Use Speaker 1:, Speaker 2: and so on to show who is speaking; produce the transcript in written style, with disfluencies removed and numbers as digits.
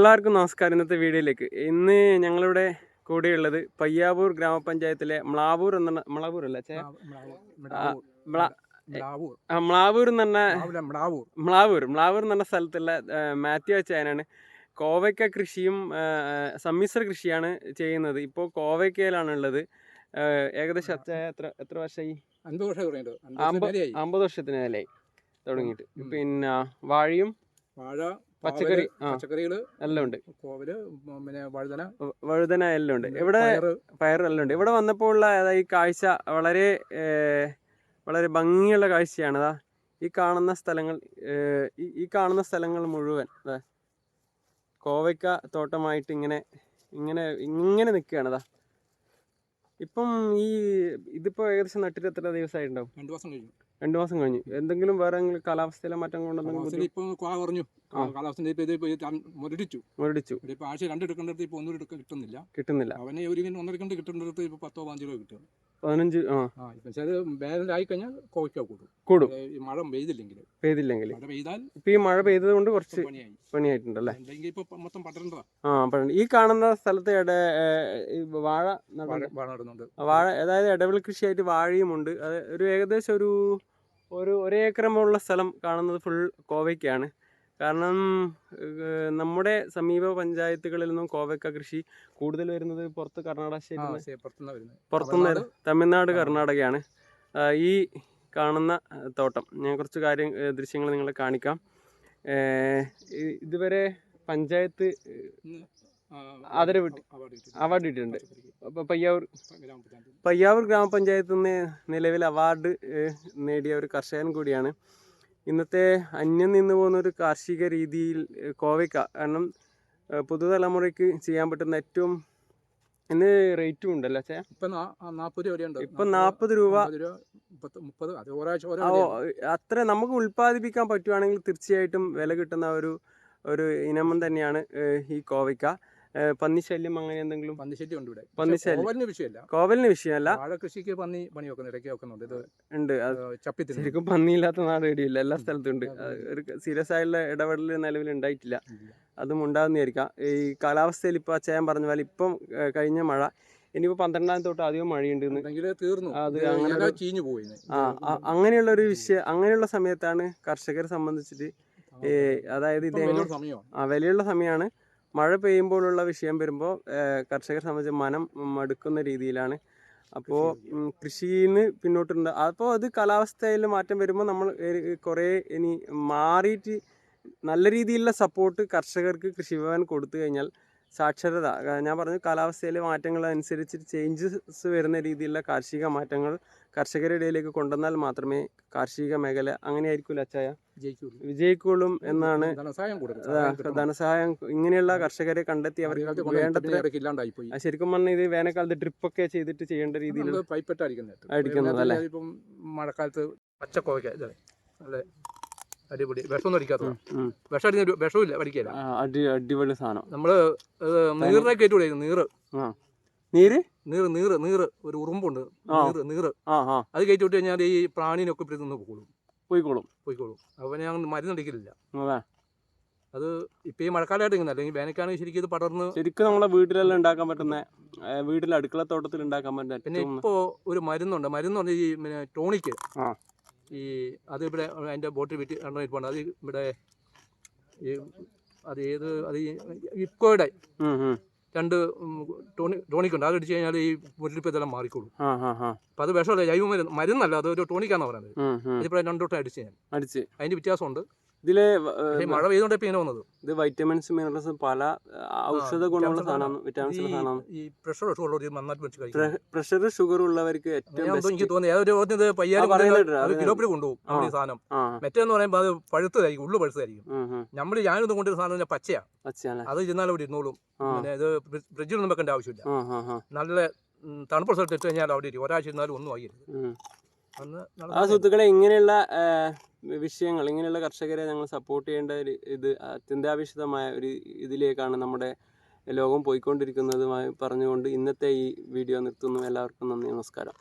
Speaker 1: എല്ലാവർക്കും നമസ്കാരം. ഇന്നത്തെ വീഡിയോയിലേക്ക് ഇന്ന് ഞങ്ങളിവിടെ കൂടെയുള്ളത് പയ്യാവൂർ ഗ്രാമപഞ്ചായത്തിലെ മ്ലാവൂർ എന്ന മ്ലാവൂർ എന്ന് പറഞ്ഞ സ്ഥലത്തുള്ള മാത്യു അച്ചായനാണ്. കോവയ്ക്ക കൃഷിയും സമ്മിശ്ര കൃഷിയാണ് ചെയ്യുന്നത്. ഇപ്പോൾ കോവയ്ക്കയിലാണ് ഉള്ളത്. ഏകദേശം അച്ചായ എത്ര വർഷമായി? 50 വർഷത്തിന് മേലെയായി തുടങ്ങിയിട്ട്. പിന്നെ വാഴ പച്ചക്കറികൾ എല്ലാം ഉണ്ട്. വഴുതന എല്ലാം ഉണ്ട്. ഇവിടെ പയറെല്ലാം ഉണ്ട്. ഇവിടെ വന്നപ്പോൾ ഉള്ള ഈ കാഴ്ച വളരെ വളരെ ഭംഗിയുള്ള കാഴ്ചയാണ്. അതാ ഈ കാണുന്ന സ്ഥലങ്ങൾ മുഴുവൻ കോവയ്ക്ക തോട്ടമായിട്ട് ഇങ്ങനെ നിൽക്കുകയാണ്. അതാ ഇപ്പം ഇതിപ്പോ ഏകദേശം നട്ടിട്ട് എത്ര ദിവസമായിട്ടുണ്ടാവും? 2 മാസം കഴിഞ്ഞു. എന്തെങ്കിലും വേറെ കാലാവസ്ഥയിലെ മാറ്റം കൊണ്ടെന്തെങ്കിലും മുരടിച്ചു.
Speaker 2: ആഴ്ച 2 എടുക്കേണ്ടത് ഇപ്പോൾ 1 കിട്ടുന്നില്ല. അവനെ ഒരു 1.5 കിണ്ട് കിട്ടേണ്ടത് ഇപ്പോൾ 10-15 രൂപ കിട്ടും.
Speaker 1: 15
Speaker 2: അത് വേനലായി കഴിഞ്ഞാൽ കോവയ്ക്ക കൂടും. മഴ പെയ്തില്ലെങ്കിൽ ഇപ്പൊ ഈ മഴ പെയ്തത് കൊണ്ട് കുറച്ച് പണിയായിട്ടുണ്ടല്ലേ? ഇപ്പൊ മൊത്തം പടരേണ്ടതാ.
Speaker 1: ഈ കാണുന്ന സ്ഥലത്ത് വാഴ
Speaker 2: നടുന്നുണ്ട്.
Speaker 1: അതായത് ഇടവിള കൃഷിയായിട്ട് വാഴയുമുണ്ട്. അത് ഒരു ഏകദേശം ഒരു ഏക്കറുള്ള സ്ഥലം കാണുന്നത് ഫുൾ കോവയ്ക്കാണ്. കാരണം നമ്മുടെ സമീപ പഞ്ചായത്തുകളിൽ നിന്നും കോവയ്ക്ക കൃഷി കൂടുതൽ വരുന്നത് പുറത്ത് പുറത്തുനിന്ന് തമിഴ്നാട്, കർണാടകയാണ്. ഈ കാണുന്ന തോട്ടം ഞാൻ കുറച്ച് ദൃശ്യങ്ങൾ നിങ്ങളെ കാണിക്കാം. ഇതുവരെ പഞ്ചായത്ത് അവാർഡ് കിട്ടിയിട്ടുണ്ട്. അപ്പോൾ പയ്യാവൂർ ഗ്രാമപഞ്ചായത്തിൽ നിന്ന് നിലവിൽ അവാർഡ് നേടിയ ഒരു കർഷകൻ കൂടിയാണ്. ഇന്നത്തെ അന്യം നിന്ന് പോകുന്ന ഒരു കാർഷിക രീതിയിൽ കോവയ്ക്ക, കാരണം പുതുതലമുറയ്ക്ക് ചെയ്യാൻ പറ്റുന്ന ഏറ്റവും ഇന്ന് റേറ്റും ഉണ്ടല്ലോ ചേ.
Speaker 2: ഇപ്പം
Speaker 1: 40 രൂപ അത്ര നമുക്ക് ഉൽപ്പാദിപ്പിക്കാൻ പറ്റുവാണെങ്കിൽ തീർച്ചയായിട്ടും വില കിട്ടുന്ന ഒരു ഇനം തന്നെയാണ് ഈ കോവയ്ക്ക. പന്നിശല്യം അങ്ങനെ എന്തെങ്കിലും? കോവലിന് വിഷയമല്ല.
Speaker 2: കൃഷിക്ക് പന്നി പണി വെക്കുന്നുണ്ട്.
Speaker 1: ശരിക്കും പന്നിയില്ലാത്ത നാട് ഇടിയില്ല, എല്ലാ സ്ഥലത്തും ഉണ്ട്. ഒരു സീരിയസ് ആയിട്ടുള്ള ഇടപെടൽ നിലവിൽ ഉണ്ടായിട്ടില്ല. അതും ഉണ്ടാകുന്നതായിരിക്കാം. ഈ കാലാവസ്ഥയിൽ ഇപ്പൊ അച്ചായൻ പറഞ്ഞ പോലെ ഇപ്പം കഴിഞ്ഞ മഴ ഇനിയിപ്പോ 12-ാം തൊട്ട് അധികം മഴയുണ്ട്. അത് അങ്ങനെയുള്ള ഒരു വിഷയം, അങ്ങനെയുള്ള സമയത്താണ് കർഷകരെ സംബന്ധിച്ചിട്ട് അതായത് ഇത് വിലയുള്ള സമയമാണ്. മഴ പെയ്യുമ്പോഴുള്ള വിഷയം വരുമ്പോൾ കർഷകരെ സംബന്ധിച്ച് മനം മടുക്കുന്ന രീതിയിലാണ്. അപ്പോൾ കൃഷിയിൽ നിന്ന് പിന്നോട്ടുണ്ട്. അപ്പോൾ അത് കാലാവസ്ഥയിൽ മാറ്റം വരുമ്പോൾ നമ്മൾ കുറേ ഇനി മാറിയിട്ട് നല്ല രീതിയിലുള്ള സപ്പോർട്ട് കർഷകർക്ക് കൃഷിഭവൻ കൊടുത്തു കഴിഞ്ഞാൽ സാക്ഷരത, ഞാൻ പറഞ്ഞു കാലാവസ്ഥയിലെ മാറ്റങ്ങൾ അനുസരിച്ച് ചേഞ്ചസ് വരുന്ന രീതിയിലുള്ള കാർഷിക മാറ്റങ്ങൾ കർഷകരുടെ ഇടയിലേക്ക് കൊണ്ടുവന്നാൽ മാത്രമേ കാർഷിക മേഖല അങ്ങനെയായിരിക്കില്ല അച്ചായ വിജയിക്കുള്ളൂ എന്നാണ്. ധനസഹായം ഇങ്ങനെയുള്ള കർഷകരെ കണ്ടെത്തി അവർക്ക് വേണ്ടത്ര ശരിക്കും പറഞ്ഞാൽ ഇത് വേനൽക്കാലത്ത് ട്രിപ്പൊക്കെ ചെയ്തിട്ട് ചെയ്യേണ്ട രീതിയിൽ അടിക്കുന്നത് അല്ലേ?
Speaker 2: മഴക്കാലത്ത് പച്ചക്കോവയ്ക്ക അടിപൊളി, വിഷമൊന്നും അടിക്കാത്ത വിഷമില്ല, അടിക്കില്ല.
Speaker 1: അടിപൊളി സാധനം.
Speaker 2: നമ്മള് നീറിനെ കയറ്റി നീറ് ഒരു ഉറുമ്പുണ്ട്, നീറ് അത് കയറ്റി വിട്ട് കഴിഞ്ഞാൽ ഈ പ്രാണിനൊക്കെ ഇപ്പഴേ നിന്ന് പോയിക്കോളും. അപ്പൊ ഞാൻ മരുന്നടിക്കലില്ല. അത് ഇപ്പൊ ഈ മഴക്കാലമായിട്ട് ഇങ്ങനെ, അല്ലെങ്കിൽ വേനൽക്കാണെങ്കിൽ ശരിക്കും ഇത് പടർന്ന്
Speaker 1: ശരിക്കും നമ്മളെ വീട്ടിലെല്ലാം ഉണ്ടാക്കാൻ പറ്റുന്ന, വീട്ടിൽ അടുക്കള തോട്ടത്തിൽ ഉണ്ടാക്കാൻ പറ്റുന്ന.
Speaker 2: പിന്നെ ഇപ്പോ ഒരു മരുന്നുണ്ട് ഈ ടോണിക്ക്. അത് ഇവിടെ അതിൻ്റെ ബോട്ടിൽ വിറ്റ് ഇരിപ്പുണ്ട്. അത് ഇവിടെ ഇഫ്കോയുടെ 2 ടോണിക്കുണ്ട്. അത് അടിച്ചു കഴിഞ്ഞാൽ ഈ മുരടിപ്പ് ഇതെല്ലാം മാറിക്കോളും. അപ്പൊ അത് വിഷമല്ല, ജൈവ മരുന്നല്ല, അത് ഒരു ടോണിക്കാന്ന് പറയുന്നത്. അതിപ്പോൾ 2 വട്ടം അടിച്ച് അതിന്റെ വ്യത്യാസമുണ്ട്.
Speaker 1: ഇതില്
Speaker 2: മഴ പെയ്തോണ്ട് ഇപ്പൊ ഇങ്ങനെ വന്നത്.
Speaker 1: ഇത് വൈറ്റമിൻസ് മിനറൽസ് പല ഔഷധ ഗുണമുള്ള സാധനമാണ്, വിറ്റാമിൻസ് സാധനമാണ്.
Speaker 2: ഈ
Speaker 1: പ്രഷർ ഷുഗർ ഉള്ളവർക്ക്
Speaker 2: എനിക്ക് തോന്നിയത് കിലോപ്പിൽ കൊണ്ടുപോകും ഈ സാധനം. മറ്റേന്ന് പറയുമ്പോൾ അത് പഴുത്തതായിരിക്കും, ഉള്ളു പഴുത്തതായിരിക്കും. ഞാനൊന്നും കൊണ്ടൊരു സാധനം പച്ചയാണ്, അത് ഇരുന്നാലും അവിടെ ഇരുന്നോളും. ഇത് ഫ്രിഡ്ജിലൊന്നും വെക്കേണ്ട ആവശ്യമില്ല. നല്ല തണുപ്പ് സ്ഥലത്ത് ഇട്ട് കഴിഞ്ഞാൽ അവിടെ ഇരിക്കും, ഒരാഴ്ച ഇരുന്നാലും ഒന്നും ആയിരിക്കും.
Speaker 1: സുഹൃത്തുക്കളെ, ഇങ്ങനെയുള്ള വിഷയങ്ങൾ, ഇങ്ങനെയുള്ള കർഷകരെ ഞങ്ങൾ സപ്പോർട്ട് ചെയ്യേണ്ട ഇത് അത്യന്താപേക്ഷിതമായ ഒരു ഇതിലേക്കാണ് നമ്മുടെ ലോകം പോയിക്കൊണ്ടിരിക്കുന്നതുമായി പറഞ്ഞുകൊണ്ട് ഇന്നത്തെ ഈ വീഡിയോ നിർത്തുന്നു. എല്ലാവർക്കും നന്ദി, നമസ്കാരം.